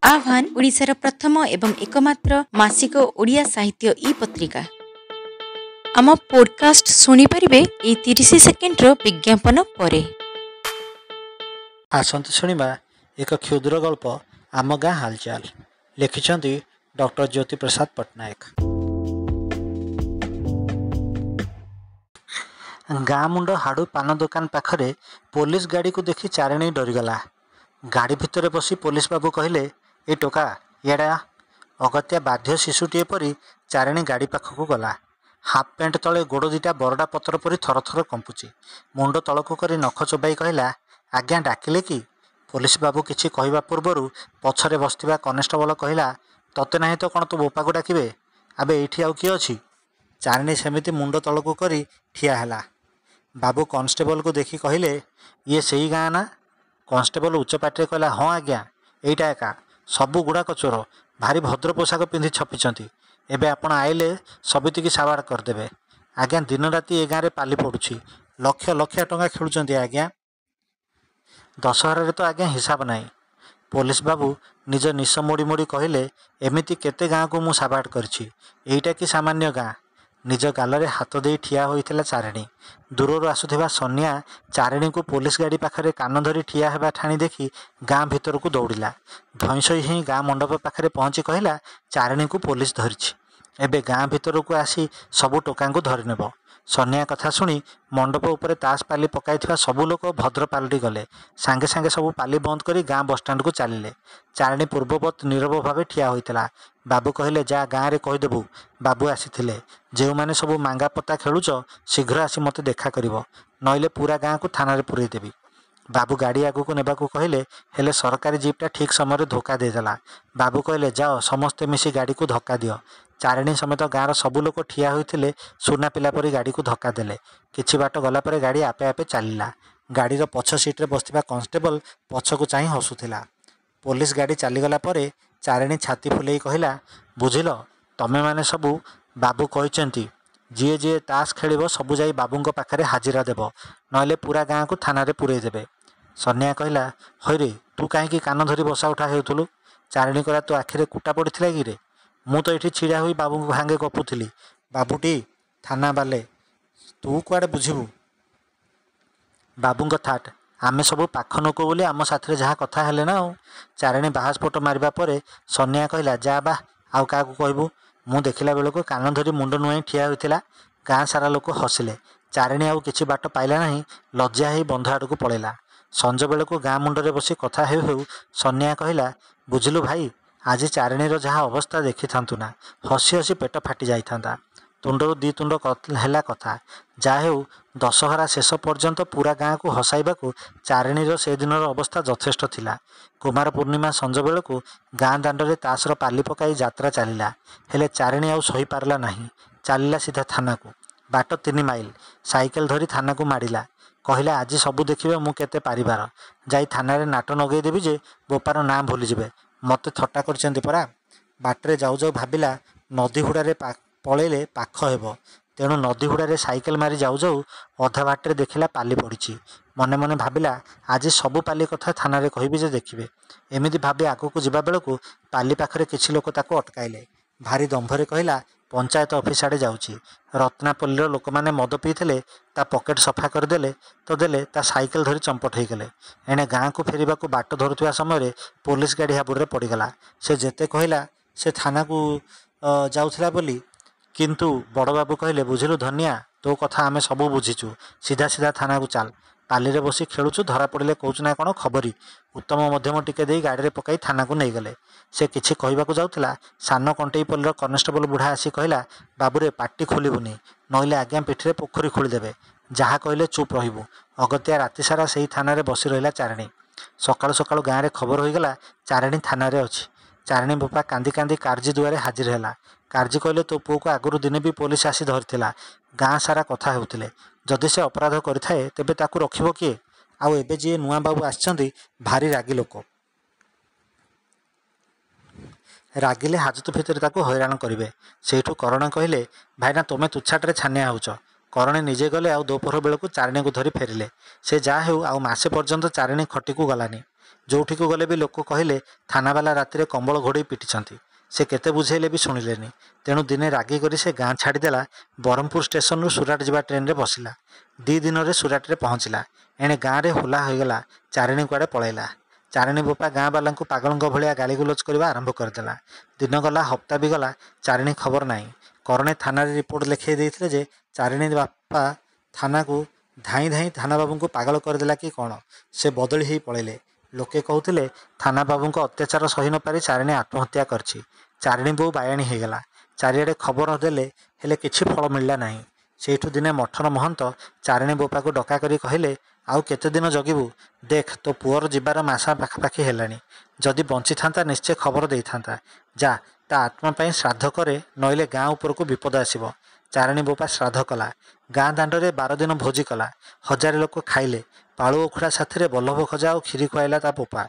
आह्वान ओडिशार प्रथम एवं एकमात्र मासिक ओडिया साहित्य ई पत्रिका। आम पॉडकास्ट सुनी परिबे ए 30 सेकेंड रो विज्ञापन परे। आसंतु शुणिबा एक क्षुद्र गल्प आम गाँ हालचाल। लिखिछंती डॉक्टर ज्योति प्रसाद पट्टनायक। गाँ मुंड हाड़ू पान दुकान पाखरे पुलिस गाड़ी को देखि चारिणी डरीगला। गाड़ी भितर बसी पुलिस बाबू कहले, ए टोका इड़ा। अगत्या बाध्य शिशुटीए परी चारिणी गाड़ी पाखक गला। हाफ पेंट तले गोड़ दिटा बरडा पतर परी थर थर कंपुची। मुंड तलक करी नख चोबाई कहला, आज्ञा डाकिले कि? पुलिस बाबू किछि कहवा पूर्वरु पछरे बसथिबा कनेस्टेबल कहला, तते नाही तो कौन तो बोपा को डाकिबे? आबे एठी आउ किए अछि? चारिणी सेमिति मुंड तलक करी ठिया हैला। बाबू कनेस्टेबल को देखि कहले, ये सेई गाँ ना? कनेस्टेबल उच्च पाटे कहला, हाँ आज्ञा एइटा एका। सबु गुड़ाक चोर भारी भद्र पोशाक पिंधि छपिचंती। एबे आपण आइले सबितिकी साबाड़ करदेबे। आज्ञा दिन राति ए गाँव पाली पड़ुछि। लक्ष लक्ष टंका खेलुचंती आज्ञा। दशहरा तो आज्ञा हिसाब नहीं। पुलिस बाबू निज निश मोड़ी मोड़ी कहले, एमिति केते गाँ को मु साबाड़ करछि। एइटा कि सामान्य गाँ? निज गालरे हाथ दे ठिया होइथिला चारिणी। दूरରୁ आसुथिबा सनिया चारिणी को पुलिस गाड़ी पाखरे कान धरी ठिया हेबा ठाणी देखि गाँ भितर को दौड़िला। धईसई ही गाँ मंडप पाखरे पहुँची कहला, चारिणी को पुलिस धरिछि। एबे गाँ भितर को आसी सबु टोका को धरि नेब। सनिया कथा शुणी मंडप उपरे तास पाली पकाइथिबा सबु लोक भद्र पालटी गले। सांगे सांगे सबु पाली बंद करी गाँ बसस्टाण्ड को चलिले। चारिणी पूर्ववत नीरव भावे ठिया होइतिला। बाबू कहले, जा गाँ रे कहिदेबु बाबू आसीथिले। जो माने सबु मांगा पत्ता खेलुच शीघ्र आसी मते देखा करिवो, नइले पूरा गाँ को थाना रे पुरई देबी। बाबू गाड़ी आगु को नेबाकू कहले, हेले सरकारी जीपटा ठीक समय धोखा देदेला। बाबू कहले, जाओ समस्ते मिसी गाड़ी को धक्का दियो। चारिणी समेत गाँर सबु लोक ठिया होइथिले सुना पिला परी गाड़ी को धक्का देले। किछि बाट गला परे गाड़ी आपे आपे चलिला। गाड़ीर पछ सीट्रे बसथिबा कनेस्टेबल पछकू चाहि हसुथिला। पुलिस गाड़ी चलीगला परे चारिणी छाती फुलेई कहला, बुझिल तमे माने सबू बाबू कहिचंती, जीए जीए तास खेलिबो सबू जाई बाबूंको पाखरे हाजिरा देब, नइले पूरा गाँ को थाना रे पुरई देबे। सनिया कहला, हईरे तू काहींकी कान धरी बसा उठा हेउथुलु? चारिणी कहला, तू आखिरे कुटा पड़िथिला कि रे? मु तो एठी छिड़ा होई बाबूंको भांगे गपुथिली। बाबूटी थाना बाले, तू कुआडे बुझिबु? बाबूंको थाट, आमे सबू पाख नोक बोली आम साथरे जहाँ कथा हेले ना। चारिणी बाहास्फोट मारिबा परे सनिया कहला, जा बा आउ काहाकू कहबू? मु देखिला बेलको कान धरी मुंड नुआई ठिया होइथिला। गाँ सारा लोक हसिले। चारिणी आउ किछि बाट पाइला नाही, लज्जा हेई बंध आड़कू पळेला। संज बेलको गाँ मुंडरे बसी कथा हेउ हेउ सनिया कहला, बुझिलु भाई, आज चारिणीर जहाँ अवस्था देखि थांतु ना, हसी हसी पेट फाटी जाइथांता। तुंडरू दी तुंड हेला कथा। जा हेउ दशहरा शेष पर्यंत पूरा गाँ को हसाइबाकू चारिणीर से दिनर अवस्था यथेष्ट थिला। कुमार पूर्णिमा संज बेलको गाँ दांडरे तासर पाली पकाई यात्रा चलिला। हेले चारिणी आउ सही पारला नाही। चलिला सीधा थाना को। बाट 3 माइल। साइकेल धरी थाना को माडिला। कहला, आज सबू देखिबे मु केते पारिबार। जाई थाना रे नाट नगेई देबी जे बोपार ना भूली जिबे। मते थट्टा करचंती परा। बाटरे जाऊ जाऊ भाबिला, नदी हुड़ारे पळेले पाख हेबो। तेणु नदी हुड़ारे साइकेल मारी जाऊ जाऊ अधा बाटरे देखिला पाली पड़िछि। मने मने भाबिला, आज सबू पाली कथा थाना रे कहिबी जे देखिबे। एमिति भाबी आगकू जिबा बेलकू पाली पाखरे किछि लोक ताको अटकाइले। भारी दंभरे कहला, पंचायत ऑफिस आड़े जाउछि। रत्नापल्लीर लोक माने मद पीथिले, ता पकेट सफा करदेले तो देले, ता साइकेल धरी चंपट होइगले। एणे गाँ को फेरिबाकू बाट धरुथिबा समय पुलिस गाड़ी हाबुड़े पड़ीगला। से जेते कहला से थाना को जाउथिला बोली, किंतु बड़ बाबू कहले, बुझिलु धनिया, तो कथा आमे सबू बुझीचु। सीधा सीधा थाना को चाल। पाली रे बसी खेलुचु, धरा पड़िले कहूचु ना कौन खबरी। उत्तम मध्यम टिके देई गाड़ी रे पकाई थाना को नहीं गले। से किछि कहबाकू जाउथिला, सान कंटेई पल्लीर कनेस्टेबल बुढ़ा आसी कहला, बाबूरे पाटी खोलिबुनी, नइले आज्ञा पिठिरे पोखरी खोलिदेबे। जहाँ कहले चुप रहिबु। अगत्या राति सारा सेई थाना रे बसी रहिला चारिणी। सकाळु सकाळु गाँ रे खबर होइगला, चारिणी थाना रे अछि। चारिणी बापा कांदी कांदी काजी दुआरे हाजिर हैला। काजी कहले, तो पुओ को आगुरु दिने भी पुलिस आसी धरिथिला। गाँ सारा कथा हेउथिले। जदि से अपराध करिथाए तेबे ताकू रखिबो किए? आउ एबे जे नुआ बाबू आछंती भारी रागी लोक। रागिले हाजत भितर ताकू हैरान करिवे। सेठू करण कहले, भाईना तुमे तुच्छाटरे छानिया होउछ। करणे निजे गले आउ दोपहर बेलू चारिणी को धरी फेरिले। से जा हेउ आउ मासे पर्यंत चारिणी खटी को गलानी। जोठिको गले भी लोक कहले थानावाला राति कंबल घोड़े पिटिछंती। से केते बुझेले भी शुणिलेनि। तेणु दिने रागिक से गाँ छाड़देला। ब्रह्मपुर स्टेशन सुराट जावा ट्रेन रे बसिला। 2 दिन में सुराट रे पहुँचला। एणे गाँव में होला होगला। चारिणी कुआड़े पलैला। चारिणी बोपा गाँ वाला पागल भाया गालीगुलज करने आरंभ करदेला। दिन गला हप्ता भी गला चारिणी खबर नाई। करणे थाना रिपोर्ट लिखे देते जे चारिणी बापा थाना को धाई धाई थाना बाबू को पागल करदेला कि कौन से बदली ही पलैले। लोके कहते थाना बाबू को अत्याचार सही न पारी चारिणी आत्महत्या करछि। चारिणी बो बायाणी होगला। चारिड़े खबर देले हेले किछि फल मिलला नाही। सेठू दिने मठर महंत चारिणी बोपा को डका करी कहले आउ केते दिन जगिबू। देख तो पुअर जीवार मासा पाखापाखि हेलानी। जदि बंची थांता निश्चय खबर दे थांता। जा ता आत्मा पाई श्राद्ध करे नइले गाँ उपर को विपद आसीबो। चारिणी बोपा श्राद्ध कला। गाँ दांडरे 12 दिन भोजी कला। 1000 लोक खाइले। पाळु उखुड़ा साथी बल्लभ खजा और खीरी खुआला ता बोपा।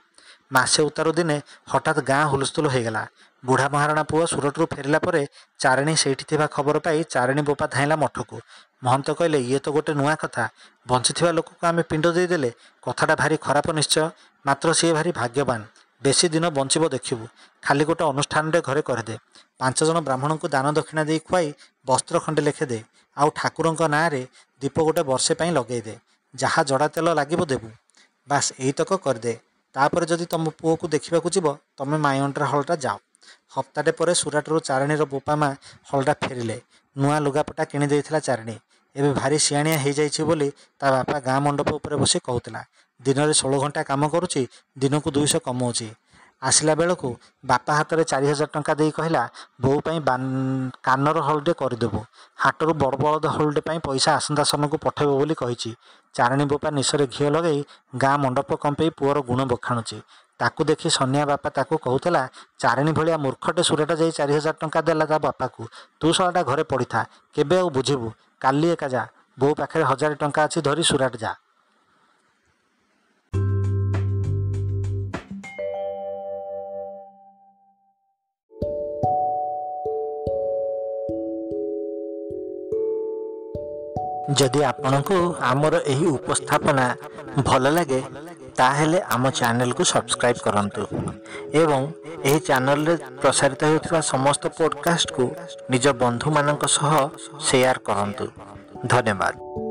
मासे उतारू दिने हठात गाँ हुलस्थुल होगला। बुढ़ा महाराणा पुआ सुरटू फेरला परे चारिणी सेठी थिबा खबर पाई चारिणी बोपा धाइला मठकू। महंत कहले ये तो गोटे नुआ कथा। बंची लोक को आम पिंड देदेले कथाटा भारी खराब निश्चय। मात्र सी भारी भाग्यवान। बेसी दिन बंचब देखिबू। खाली गोटे अनुष्ठान घरे करदे। 5 जन ब्राह्मण को दान दक्षिणा दे खुआई वस्त्र खंडे लेखे दे। आउ ठाकुर नाँ रे दीप गोटे वर्षे पाई लगे दे। जहाँ जड़ा तेल लगे देबू। बास यहीतक करदे। तापर जदि तुम पुओ को देखा जीव तुम माइंड्रा हलटा जाओ। हप्ताटे पर सुराटू चारिणीर बोपा माँ हलटा फेरिले। नुआ लुगापटा किणी देइथिला चारिणी। एबे भारी सियाणिया हो जाइछि बोली ता बापा गाँ मंडप उपर बसी कहूला। दिन में 16 घंटा काम करुच्ची। दिन को 200 कमाऊँगी। आसला बेलू बापा हाथ में 4000 टंका दे कहला बो कानर हलटे करदेबू। हाटरू बड़ बलद हलटे पैसा आसंता सन को पठेब बोली कही। चारिणी बोपा निशरे घीओ लगे गाँ मंडप कंपे पुअर गुण बखाणुची। ताकू देखी सनिया बापा ताकू कहूला चारिणी भलिया मूर्खटे सुराट जाई 4000 टंका देला ता बापा को। तू सालाटा घरे पड़ी था केबे आ बुझीबू। काली एका जा बो पाखे 1000 टंका अच्छी धरी सुराट जा। जदि आपनकु आमर एही उपस्थापना भल लगे ताहेले आम चैनल को सब्सक्राइब करंतु एवं एही चैनल रे प्रसारित होता समस्त पॉडकास्ट को निज बंधु मानक सह शेयर करंतु। धन्यवाद।